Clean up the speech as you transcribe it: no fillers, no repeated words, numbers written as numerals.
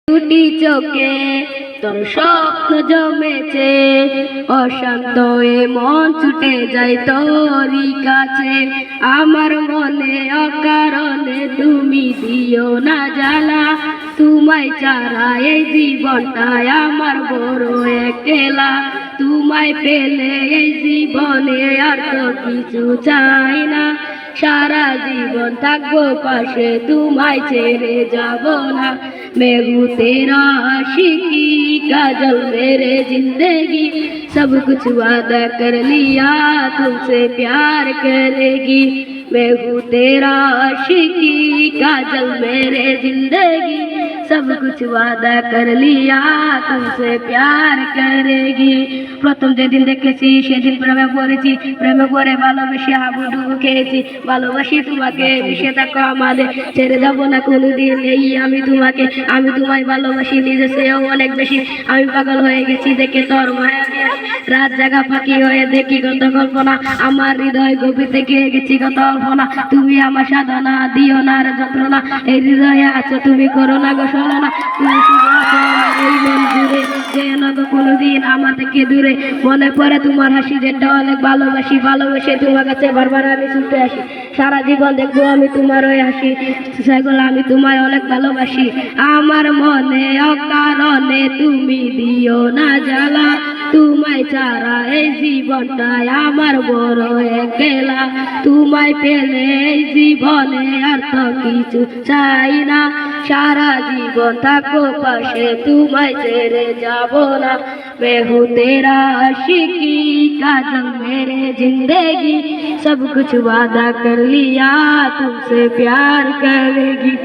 দুটি চোখে তোর স্বপ্ন জমেছে, অশান্ত এ মন ছুটে যায় তোরই কাছে। আমার মনে অকারণে তুমি দিও না জ্বালা, তোমায় ছাড়া এই জীবনটায় আমার বড় একলা। তোমায় পেলে এই জীবনে আর তো কিছু চাই না, সারা জীবন থাকবো পাশে, তোমায় ছেড়ে যাব না। मैं हूँ तेरा आशिकी काजल मेरे जिंदगी, सब कुछ वादा कर लिया तुमसे प्यार करेगी। मैं हूँ तेरा आशिकी काजल मेरे जिंदगी, सब कुछ वादा कर लिया तुमसे प्यार करेगी। প্রথম যেদিন দেখেছি সেদিন প্রেমে পড়েছি, প্রেমে পড়ে ভালোবেসে হাবুডুবু খেয়েছি। ভালোবাসি তোমাকে, মিশে থাকো আমাদের, ছেড়ে যাবো না কোনোদিন এই আমি তোমাকে। আমি তোমায় ভালোবাসি নিজে চেয়েও অনেক বেশি, আমি পাগল হয়ে গেছি দেখে তোর মায়া। রাত জাগা ফাঁকি হয়ে দেখি কত কল্পনা, আমার হৃদয় গভীর থেকে গেছি কত অল্পনা। তুমি আমার সাধনা, দিও না আর যন্ত্রণা, এই হৃদয়ে আছো তুমি, করো না গো ছলনা। তুমি শুধু আছো আমার এই মন জুড়ে, যেন গো কোনোদিন আমার থেকে দূরে। মনে পড়ে তোমার হাসি, যেটা অনেক ভালোবাসি, ভালোবেসে তোমার কাছে বারবার আমি ছুটে আসি। সারা জীবন দেখবো আমি তোমার ওই হাসি, সেগুলো আমি তোমায় অনেক ভালোবাসি। আমার মনে অকারণে তুমি দিও না জ্বালা, তোমায় ছাড়া এই জীবনটায় আমার বড় একলা। তোমায় পেলে এই জীবনে আর তো কিছু চাই না, সারা জীবন থাকো পাশে, তোমায় ছেড়ে যাব না। मैं हूँ तेरा आशिकी काजल मेरे जिंदगी, सब कुछ वादा कर लिया तुमसे प्यार करेगी।